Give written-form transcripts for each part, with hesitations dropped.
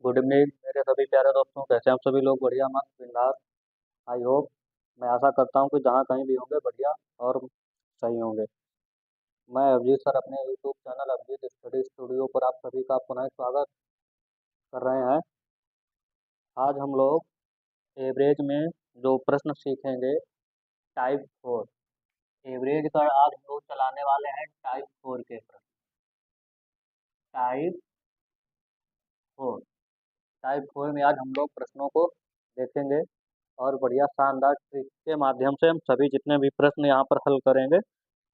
Good evening मेरे सभी प्यारे दोस्तों, कैसे हैं आप सभी लोग? बढ़िया, मस्त, बिंदास। आई होप, मैं आशा करता हूँ कि जहाँ कहीं भी होंगे बढ़िया और सही होंगे। मैं अभिजीत सर अपने YouTube channel Abhijeet study studio पर आप सभी का पुनः स्वागत कर रहे हैं। आज हम लोग एवरेज में जो प्रश्न सीखेंगे, टाइप 4 एवरेज का आज हम लोग चलाने वाले हैं। टाइप 4 के प्रश्न। टाइप 4 टाइप 4 में आज हम लोग प्रश्नों को देखेंगे और बढ़िया शानदार ट्रिक के माध्यम से हम सभी जितने भी प्रश्न यहाँ पर हल करेंगे,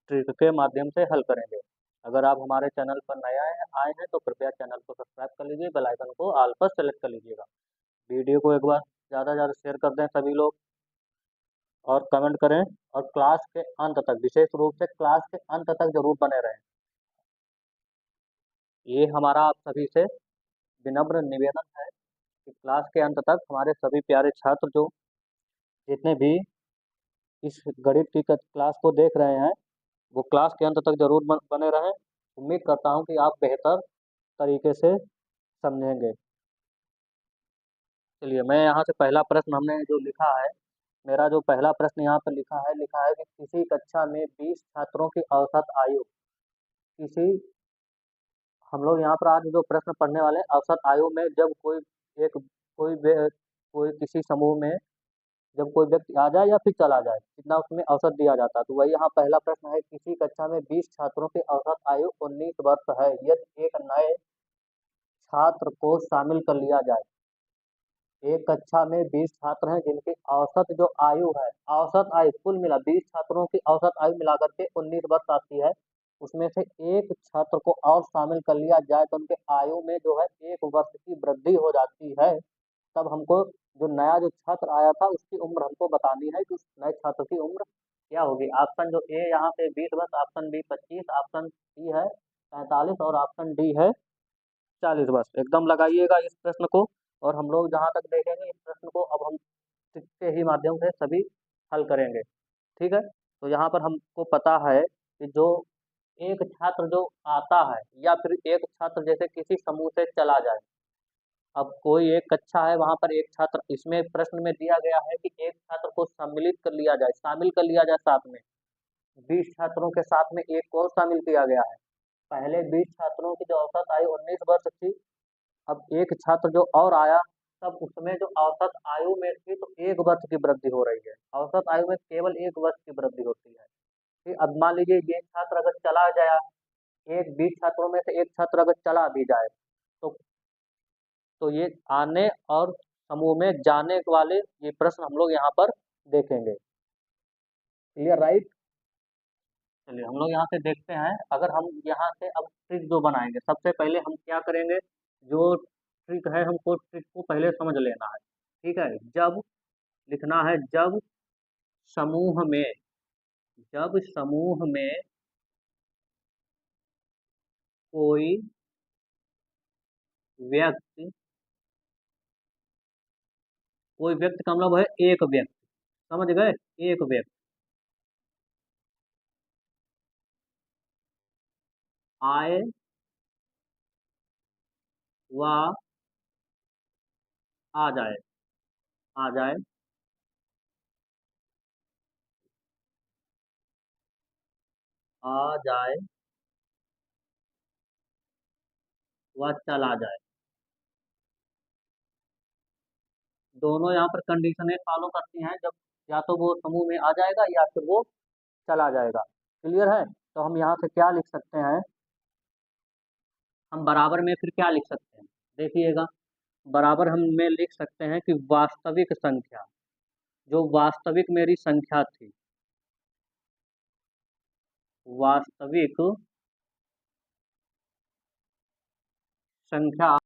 ट्रिक के माध्यम से हल करेंगे। अगर आप हमारे चैनल पर नया आए हैं तो कृपया चैनल को सब्सक्राइब कर लीजिए, बेल आइकन को ऑल पर सेलेक्ट कर लीजिएगा। वीडियो को एक बार ज़्यादा से ज़्यादा शेयर कर दें सभी लोग और कमेंट करें। और क्लास के अंत तक, विशेष रूप से क्लास के अंत तक जरूर बने रहें। ये हमारा आप सभी से विनम्र निवेदन है कि क्लास के अंत तक हमारे सभी प्यारे छात्र जो जितने भी इस गणित की क्लास को देख रहे हैं वो क्लास के अंत तक जरूर बने रहें। उम्मीद करता हूँ कि आप बेहतर तरीके से समझेंगे। चलिए, मैं यहाँ से पहला प्रश्न हमने जो लिखा है, मेरा जो पहला प्रश्न यहाँ पर लिखा है कि किसी कक्षा में 20 छात्रों की औसत आयु, किसी हम लोग यहाँ पर आज जो प्रश्न पढ़ने वाले हैं, औसत आयु में जब एक कोई कोई किसी समूह में जब कोई व्यक्ति आ जाए या फिर चला जाए, कितना उसमें औसत दिया जाता है। तो वही यहाँ पहला प्रश्न है, किसी कक्षा में 20 छात्रों की औसत आयु 19 वर्ष है, यदि एक नए छात्र को शामिल कर लिया जाए। एक कक्षा में 20 छात्र हैं जिनकी औसत जो आयु है, औसत आयु कुल मिला 20 छात्रों की औसत आयु मिलाकर के 19 वर्ष आती है। उसमें से एक छात्र को और शामिल कर लिया जाए तो उनके आयु में जो है 1 वर्ष की वृद्धि हो जाती है। तब हमको जो नया जो छात्र आया था उसकी उम्र हमको बतानी है कि उस नए छात्र की उम्र क्या होगी। ऑप्शन जो ए यहाँ पे 20 वर्ष, ऑप्शन बी 25, ऑप्शन सी है 45 और ऑप्शन डी है 40 वर्ष। एकदम लगाइएगा इस प्रश्न को। और हम लोग जहाँ तक देखेंगे इस प्रश्न को अब हम ट्रिक के ही माध्यम से सभी हल करेंगे। ठीक है, तो यहाँ पर हमको पता है कि जो एक छात्र जो आता है या फिर एक छात्र जैसे किसी समूह से चला जाए। अब कोई एक कक्षा है, वहां पर एक छात्र, इसमें प्रश्न में दिया गया है कि एक छात्र को सम्मिलित कर लिया जाए, शामिल कर लिया जाए साथ में। 20 छात्रों के साथ में एक और शामिल किया गया है। पहले 20 छात्रों की जो औसत आयु 19 वर्ष थी, अब एक छात्र जो और आया, तब उसमें जो औसत आयु में थी तो 1 वर्ष की वृद्धि हो रही है। औसत आयु में केवल 1 वर्ष की वृद्धि होती है। फिर अब मान लीजिए ये छात्र अगर चला जाए, एक 20 छात्रों में से एक छात्र अगर चला भी जाए तो ये आने और समूह में जाने वाले ये प्रश्न हम लोग यहाँ पर देखेंगे। Clear, right? चलिए हम लोग यहाँ से देखते हैं। अगर हम यहाँ से अब ट्रिक जो बनाएंगे, सबसे पहले हम क्या करेंगे, जो ट्रिक है हमको ट्रिक को पहले समझ लेना है। ठीक है, जब लिखना है, समूह में जब समूह में कोई व्यक्ति कोई व्यक्ति का मतलब है एक व्यक्ति, समझ गए? एक व्यक्ति आए व आ जाए आ जाए आ जाए व चला जाए, दोनों यहाँ पर कंडीशनें फॉलो करती हैं। जब या तो वो समूह में आ जाएगा या फिर वो चला जाएगा। क्लियर है? तो हम यहाँ से क्या लिख सकते हैं, हम बराबर में फिर क्या लिख सकते हैं, देखिएगा। बराबर हम में लिख सकते हैं कि वास्तविक संख्या, जो वास्तविक मेरी संख्या थी, वास्तविक संख्या,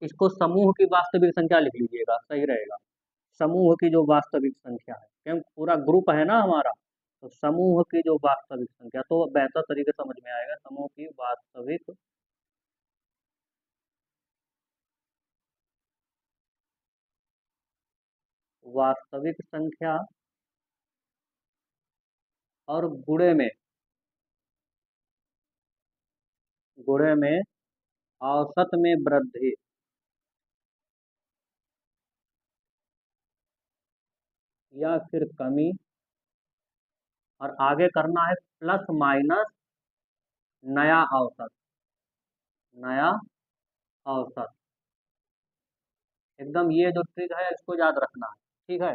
इसको समूह की वास्तविक संख्या लिख लीजिएगा, सही रहेगा। समूह की जो वास्तविक संख्या है, क्योंकि पूरा ग्रुप है ना हमारा, तो समूह की जो वास्तविक संख्या, तो बेहतर तरीके से समझ में आएगा। समूह की वास्तविक संख्या और गुणे में औसत में वृद्धि, या फिर कमी, और आगे करना है प्लस माइनस नया औसत, नया औसत। एकदम ये जो ट्रिक है इसको याद रखना है, ठीक है।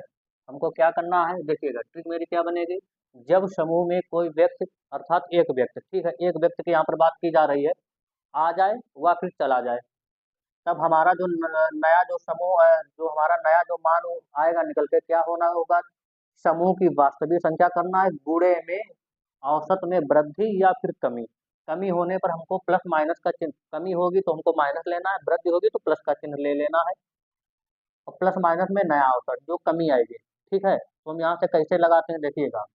हमको क्या करना है, देखिएगा ट्रिक मेरी क्या बनेगी। जब समूह में कोई व्यक्ति, अर्थात एक व्यक्ति, ठीक है, एक व्यक्ति की यहाँ पर बात की जा रही है, आ जाए व फिर चला जाए, तब हमारा जो नया जो समूह है, जो हमारा नया जो मान आएगा निकल के, क्या होना होगा, समूह की वास्तविक संख्या करना है, गुणे में औसत में वृद्धि या फिर कमी। कमी होने पर हमको प्लस माइनस का चिन्ह, कमी होगी तो हमको माइनस लेना है, वृद्धि होगी तो प्लस का चिन्ह ले लेना है, और प्लस माइनस में नया औसत जो कमी आएगी, ठीक है। तो हम यहाँ से कैसे लगाते हैं, देखिएगा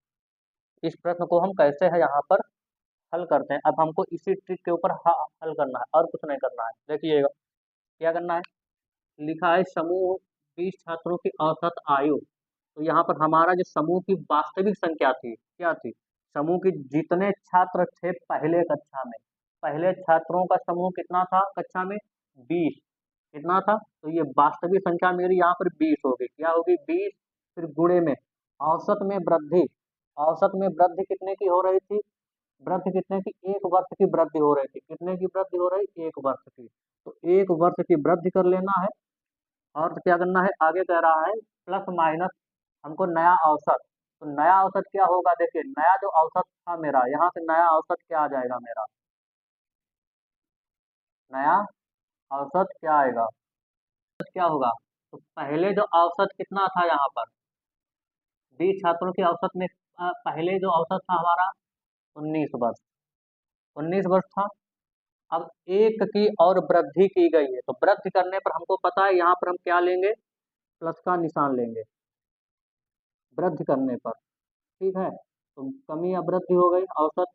इस प्रश्न को हम कैसे है यहाँ पर हल करते हैं। अब हमको इसी ट्रिक के ऊपर हल करना है और कुछ नहीं करना है। देखिएगा क्या करना है, लिखा है समूह 20 छात्रों की औसत आयु। तो यहाँ पर हमारा जो समूह की वास्तविक संख्या थी, क्या थी, समूह की जितने छात्र थे पहले कक्षा में, पहले छात्रों का समूह कितना था कक्षा में, 20, कितना था, तो ये वास्तविक संख्या मेरी यहाँ पर 20 होगी, क्या होगी 20, फिर गुणे में औसत में वृद्धि, औसत में वृद्धि कितने की हो रही थी, वृद्धि कितने की, एक वर्ष की वृद्धि हो रही थी, कितने की वृद्धि हो रही, एक वर्ष की, तो एक वर्ष की वृद्धि कर लेना है। और क्या करना है, आगे कह रहा है प्लस माइनस हमको नया औसत। तो नया औसत क्या होगा, देखिए नया जो औसत था मेरा, यहाँ से नया औसत क्या आ जाएगा मेरा, नया औसत क्या आएगा, औसत क्या होगा, तो पहले जो औसत कितना था यहाँ पर, 20 छात्रों के औसत में पहले जो औसत था हमारा 19 वर्ष, 19 वर्ष था। अब एक की और वृद्धि की गई है, तो वृद्धि करने पर हमको पता है यहाँ पर हम क्या लेंगे, प्लस का निशान लेंगे वृद्धि करने पर, ठीक है। तो कमी या वृद्धि हो गई औसत,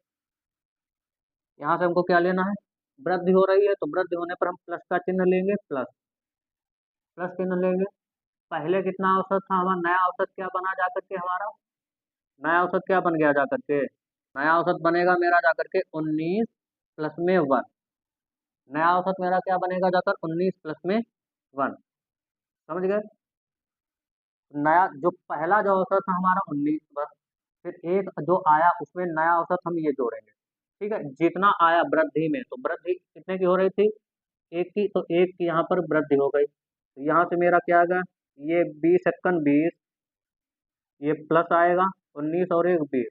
यहाँ से हमको क्या लेना है, वृद्धि हो रही है तो वृद्धि होने पर हम प्लस का चिन्ह लेंगे, प्लस, प्लस चिन्ह लेंगे। पहले कितना औसत था हमारा, नया औसत क्या बना जा करके हमारा, नया औसत क्या बन गया जा करके, नया औसत बनेगा मेरा जा करके 19 प्लस में 1, नया औसत मेरा क्या बनेगा जाकर 19 प्लस में 1, समझ गए। नया जो पहला जो औसत था हमारा 19, बस, फिर एक जो आया उसमें नया औसत हम ये जोड़ेंगे, ठीक है। जितना आया वृद्धि में, तो वृद्धि कितने की हो रही थी, एक की, तो एक की यहाँ पर वृद्धि हो गई, तो यहाँ से मेरा क्या आएगा, ये 20 × 20, ये प्लस आएगा 19 और एक 20,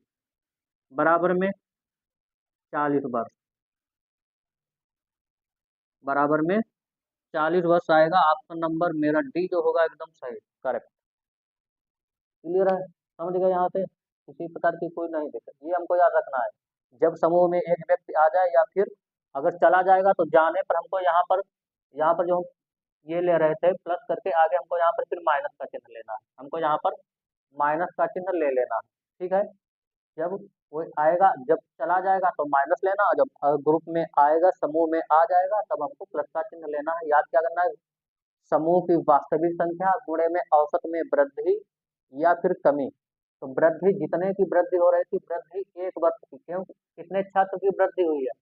बराबर में 40 वर्ष, बराबर में 40 वर्ष आएगा। आपका नंबर मेरा डी जो होगा एकदम सही, करेक्ट, क्लियर है, समझ गए यहाँ से, किसी प्रकार की कोई नहीं दिक्कत, ये हमको याद रखना है। जब समूह में एक व्यक्ति आ जाए या फिर अगर चला जाएगा तो जाने पर हमको यहाँ पर जो हम ये ले रहे थे प्लस करके, आगे हमको यहाँ पर फिर माइनस का चिन्ह लेना है, हमको यहाँ पर माइनस का चिन्ह ले लेना है, ठीक है। जब वो आएगा, जब चला जाएगा तो माइनस लेना, और जब ग्रुप में आएगा, समूह में आ जाएगा, तब हमको प्लस का चिन्ह लेना है। याद क्या करना है, समूह की वास्तविक संख्या गुणे में औसत में वृद्धि या फिर कमी। तो वृद्धि, जितने की वृद्धि हो रही थी, वृद्धि एक वर्ष की, क्यों, कितने छात्र की वृद्धि हुई है,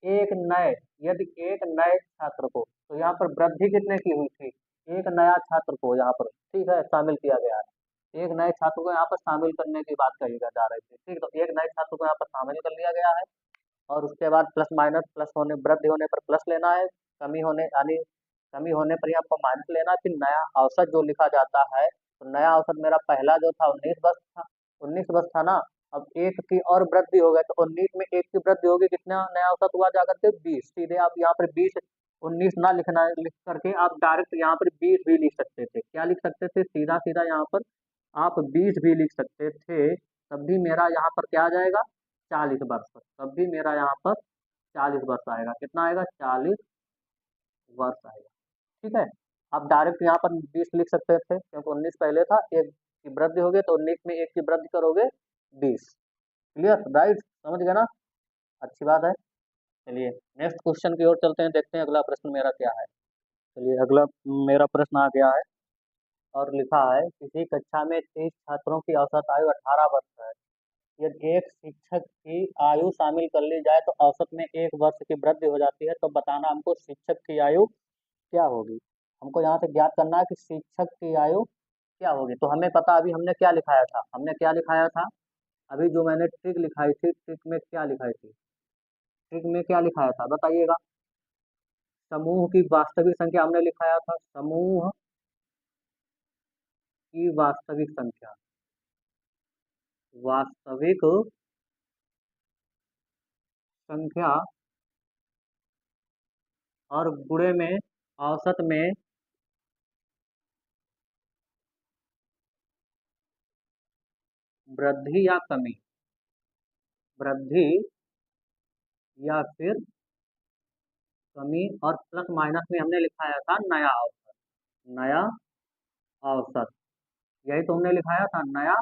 एक नए, यदि एक नए छात्र को, तो यहाँ पर वृद्धि कितने की हुई थी, एक नया छात्र को यहाँ पर, ठीक है, शामिल किया गया है, एक नए छात्र को यहाँ पर शामिल करने की बात कही जा रही थी, ठीक, तो एक नए छात्र को यहाँ पर शामिल कर लिया गया है। और उसके बाद प्लस माइनस, प्लस होने वृद्धि होने पर प्लस लेना है, कमी होने यानी कमी होने पर ही आपको माइनस लेना है। फिर नया औसत जो लिखा जाता है, तो नया औसत मेरा पहला जो था 19 वर्ष था, 19 वर्ष था ना, अब एक की और वृद्धि हो गई, तो 19 में एक की वृद्धि होगी, कितना नया औसत हुआ जाकर के 20, सीधे आप यहाँ पर 20, 19 ना लिखना, लिख करके आप डायरेक्ट यहाँ पर 20 भी लिख सकते थे, क्या लिख सकते थे, सीधा सीधा यहाँ पर आप 20 भी लिख सकते थे, तब भी मेरा यहाँ पर क्या आ जाएगा, 40 वर्ष, तब भी मेरा यहाँ पर 40 वर्ष आएगा, कितना आएगा, 40 वर्ष आएगा, ठीक है। आप डायरेक्ट यहाँ पर 20 लिख सकते थे, क्योंकि 19 पहले था, एक की वृद्धि हो गई, तो 19 में एक की वृद्धि करोगे 20, क्लियर, राइट, समझ गए ना, अच्छी बात है। चलिए नेक्स्ट क्वेश्चन की ओर चलते हैं, देखते हैं अगला प्रश्न मेरा क्या है। चलिए अगला मेरा प्रश्न आ गया है, और लिखा है किसी कक्षा में 30 छात्रों की औसत आयु 18 वर्ष है, यदि एक शिक्षक की आयु शामिल कर ली जाए तो औसत में एक वर्ष की वृद्धि हो जाती है, तो बताना हमको शिक्षक की आयु क्या होगी। हमको यहाँ से ज्ञात करना है कि शिक्षक की आयु क्या होगी? तो हमें पता, अभी हमने क्या लिखाया था, हमने क्या लिखाया था, अभी जो मैंने ट्रिक लिखाई थी, ट्रिक में क्या लिखाई थी, ट्रिक में क्या लिखाया था बताइएगा। समूह की वास्तविक संख्या हमने लिखाया था, समूह की वास्तविक संख्या, वास्तविक संख्या और गुणे में औसत में वृद्धि या कमी, वृद्धि या फिर कमी, और प्लस माइनस में हमने लिखाया था नया औसत, नया औसत, यही तो हमने लिखाया था, नया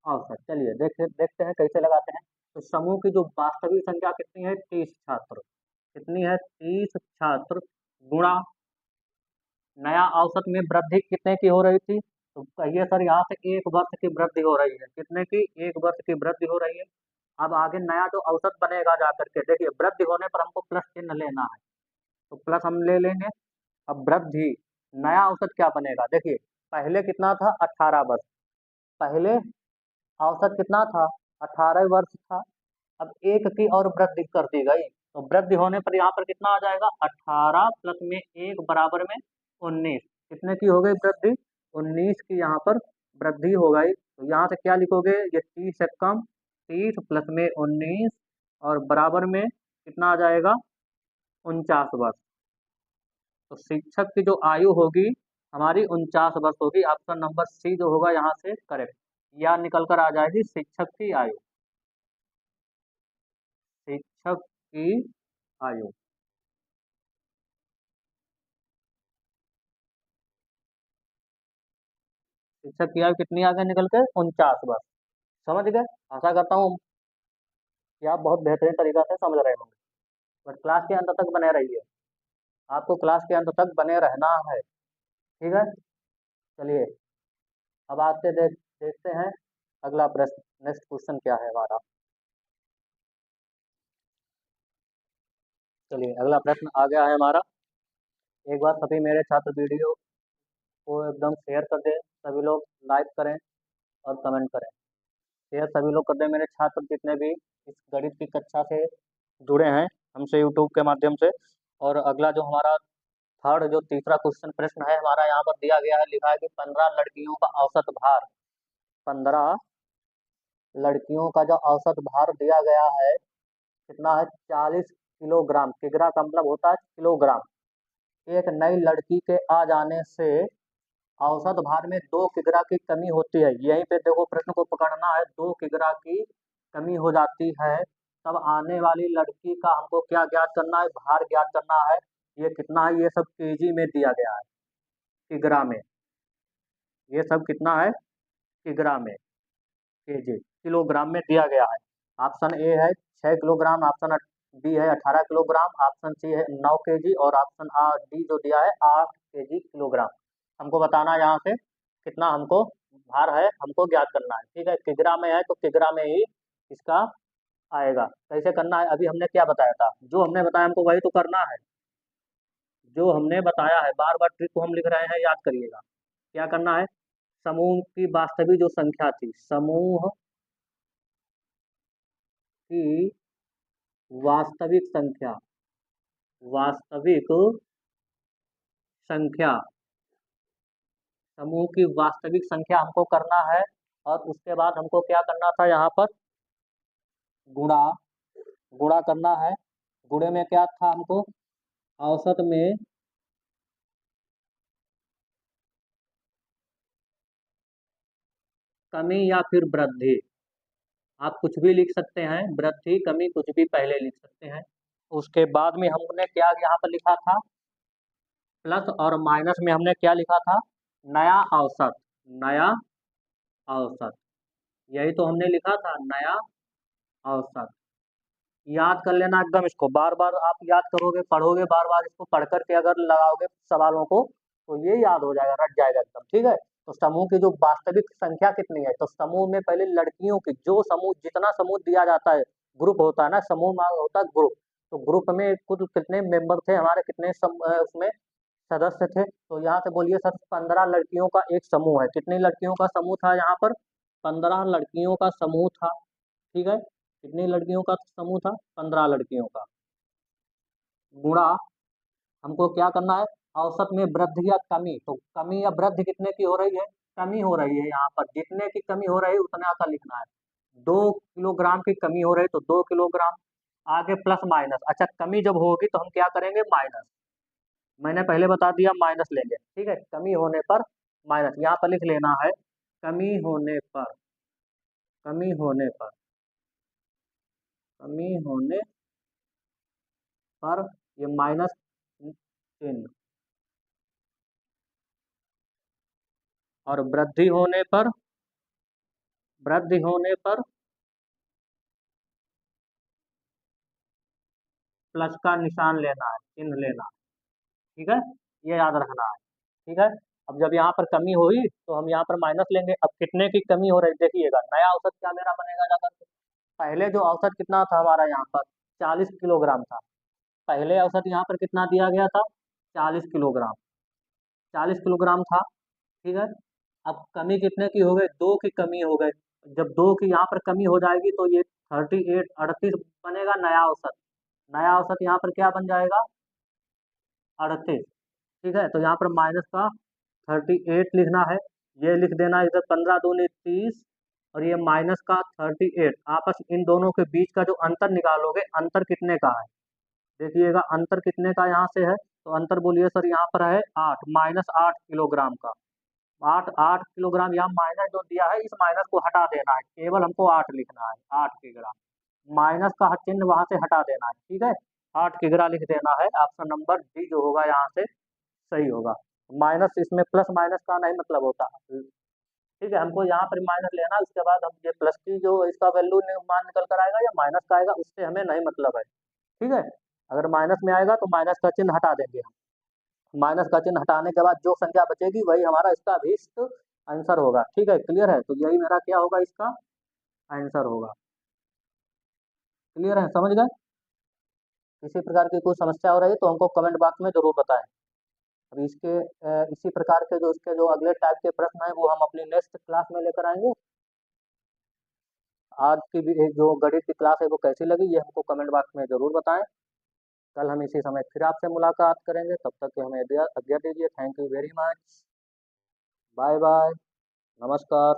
औसत। चलिए देखते देखते हैं कैसे लगाते हैं। तो समूह की जो वास्तविक संख्या कितनी है, 30 छात्र, कितनी है, 30 छात्र, गुणा नया औसत में वृद्धि कितने की हो रही थी, तो कहिए सर यहाँ से 1 वर्ष की वृद्धि हो रही है, कितने की, 1 वर्ष की वृद्धि हो रही है। अब आगे नया जो औसत बनेगा जा करके, देखिए वृद्धि होने पर हमको प्लस चिन्ह लेना है, तो प्लस हम ले लेंगे। अब वृद्धि, नया औसत क्या बनेगा, देखिए पहले कितना था, 18 वर्ष, पहले औसत कितना था, 18 वर्ष था। अब एक की और वृद्धि कर दी गई, तो वृद्धि होने पर यहाँ पर कितना आ जाएगा, 18 प्लस में 1 बराबर में 19, कितने की हो गई वृद्धि, 19 की यहाँ पर वृद्धि हो गई। तो यहाँ से क्या लिखोगे, ये 30 से कम, 30 प्लस में 19 और बराबर में कितना आ जाएगा, 49 वर्ष। तो शिक्षक की जो आयु होगी हमारी 49 वर्ष होगी, ऑप्शन नंबर सी जो होगा यहाँ से करेक्ट, या निकल कर आ जाएगी शिक्षक की आयु, शिक्षक की आयु। शिक्षक की आयु कितनी आ गई निकल के, 49 वर्ष। समझ गए? आशा करता हूँ कि आप बहुत बेहतरीन तरीका से समझ रहे होंगे, बट क्लास के अंत तक बने रहिए, आपको क्लास के अंत तक बने रहना है, ठीक है। चलिए अब आते देखते हैं अगला प्रश्न, नेक्स्ट क्वेश्चन क्या है हमारा। चलिए अगला प्रश्न आ गया है हमारा। एक बार सभी मेरे छात्र वीडियो को एकदम शेयर कर दें, सभी लोग लाइक करें और कमेंट करें, शेयर सभी लोग कर दें, मेरे छात्र जितने भी इस गणित की कक्षा से जुड़े हैं हमसे यूट्यूब के माध्यम से। और अगला जो हमारा थर्ड जो तीसरा क्वेश्चन प्रश्न है हमारा, यहाँ पर दिया गया है, लिखा है कि 15 लड़कियों का औसत भार, 15 लड़कियों का जो औसत भार दिया गया है कितना है, 40 किलोग्राम, किग्रा का मतलब होता है किलोग्राम। एक नई लड़की के आ जाने से औसत भार में 2 किग्रा की कमी होती है, यहीं पे देखो प्रश्न को पकड़ना है, 2 किग्रा की कमी हो जाती है, तब आने वाली लड़की का हमको क्या ज्ञात करना है, भार ज्ञात करना है। ये कितना है, ये सब केजी में दिया गया है, किग्रा में, ये सब कितना है, किग्रा में, केजी, किलोग्राम में दिया गया है। ऑप्शन ए है 6 किलोग्राम, ऑप्शन बी है 18 किलोग्राम, ऑप्शन सी है 9 केजी, और ऑप्शन डी जो दिया है 8 केजी किलोग्राम। हमको बताना है यहाँ से कितना हमको भार है, हमको ज्ञात करना है, ठीक है। किग्रा में है तो किग्रा में ही इसका आएगा। कैसे करना है, अभी हमने क्या बताया था, जो हमने बताया हमको वही तो करना है, जो हमने बताया है, बार बार ट्रिक को हम लिख रहे हैं, याद करिएगा। क्या करना है, समूह की वास्तविक जो संख्या थी, समूह की वास्तविक संख्या, वास्तविक संख्या, समूह की वास्तविक संख्या हमको करना है, और उसके बाद हमको क्या करना था यहाँ पर, गुणा, गुणा करना है। गुणे में क्या था हमको, औसत में कमी या फिर वृद्धि, आप कुछ भी लिख सकते हैं, वृद्धि कमी कुछ भी पहले लिख सकते हैं। उसके बाद में हमने क्या यहाँ पर लिखा था, प्लस और माइनस में हमने क्या लिखा था, नया औसत, नया औसत, यही तो हमने लिखा था, नया औसत। याद कर लेना एकदम, इसको बार बार आप याद करोगे, पढ़ोगे बार बार, इसको पढ़ करके अगर लगाओगे सवालों को तो ये याद हो जाएगा, रट जाएगा एकदम, ठीक है। तो समूह की जो वास्तविक संख्या कितनी है, तो समूह में पहले लड़कियों की, जो समूह, जितना समूह दिया जाता है, ग्रुप होता है ना, समूह में होता है ग्रुप, तो ग्रुप में कुल कितने मेंबर थे हमारे, कितने उसमें सदस्य थे। तो यहाँ से बोलिए सर 15 लड़कियों का एक समूह है। कितनी लड़कियों का समूह था यहाँ पर? 15 लड़कियों का समूह था। ठीक है, कितनी लड़कियों का समूह था? 15 लड़कियों का। गुणा, हमको क्या करना है? औसत में वृद्धि या कमी। तो कमी या वृद्धि कितने की हो रही है? कमी हो रही है। यहाँ पर जितने की कमी हो रही है उतना का लिखना है। 2 किलोग्राम की कमी हो रही है तो 2 किलोग्राम। आगे प्लस माइनस। अच्छा, कमी जब होगी तो हम क्या करेंगे? माइनस। मैंने पहले बता दिया माइनस लेंगे। ठीक है, कमी होने पर माइनस यहाँ पर लिख लेना है। कमी होने पर, कमी होने पर, कमी होने पर ये माइनस चिन्ह। और वृद्धि होने पर, वृद्धि होने पर प्लस का निशान लेना है, चिन्ह लेना है। ठीक है, ये याद रखना है। ठीक है, अब जब यहाँ पर कमी हुई तो हम यहाँ पर माइनस लेंगे। अब कितने की कमी हो रही है देखिएगा। नया औसत क्या मेरा बनेगा जाकर के? पहले जो औसत कितना था हमारा यहाँ पर? 40 किलोग्राम था। पहले औसत यहाँ पर कितना दिया गया था? 40 किलोग्राम। 40 किलोग्राम था। ठीक है, अब कमी कितने की हो गई? 2 की कमी हो गई। जब 2 की यहाँ पर कमी हो जाएगी तो ये 38 बनेगा नया औसत। नया औसत यहाँ पर क्या बन जाएगा? 38। ठीक है, तो यहाँ पर माइनस का 38 लिखना है। ये लिख देना इधर 15 दूनी 30। और ये माइनस का 38। आपस इन दोनों के बीच का जो अंतर निकालोगे, अंतर कितने का है? देखिएगा अंतर कितने का यहाँ से है। तो अंतर बोलिए सर यहाँ पर है 8, -8 किलोग्राम का। 8 किलोग्राम। यहाँ माइनस जो दिया है इस माइनस को हटा देना है, केवल हमको 8 लिखना है। 8 किग्रा। माइनस का चिन्ह वहां से हटा देना है। ठीक है, 8 किग्रा लिख देना है। ऑप्शन नंबर डी जो होगा यहाँ से सही होगा। माइनस, इसमें प्लस माइनस का नहीं मतलब होता। ठीक है, हमको यहाँ पर माइनस लेना है, उसके बाद हम ये प्लस की जो इसका वैल्यू मान निकल कर आएगा या माइनस का आएगा उससे हमें नहीं मतलब है। ठीक है, अगर माइनस में आएगा तो माइनस का चिन्ह हटा देंगे हम। माइनस का चिन्ह हटाने के बाद जो संख्या बचेगी वही हमारा इसका अभीष्ट आंसर होगा। ठीक है, क्लियर है? तो यही मेरा क्या होगा? इसका आंसर होगा। क्लियर है? समझ गए? किसी प्रकार की कोई समस्या हो रही है तो हमको कमेंट बॉक्स में जरूर बताएं। अभी इसी प्रकार के जो इसके जो अगले टाइप के प्रश्न हैं वो हम अपनी नेक्स्ट क्लास में लेकर आएंगे। आज की भी एक जो गणित की क्लास है वो कैसी लगी ये हमको कमेंट बॉक्स में जरूर बताएं। कल हम इसी समय फिर आपसे मुलाकात करेंगे, तब तक के हमें आज्ञा दीजिए। Thank you very much. Bye bye. नमस्कार।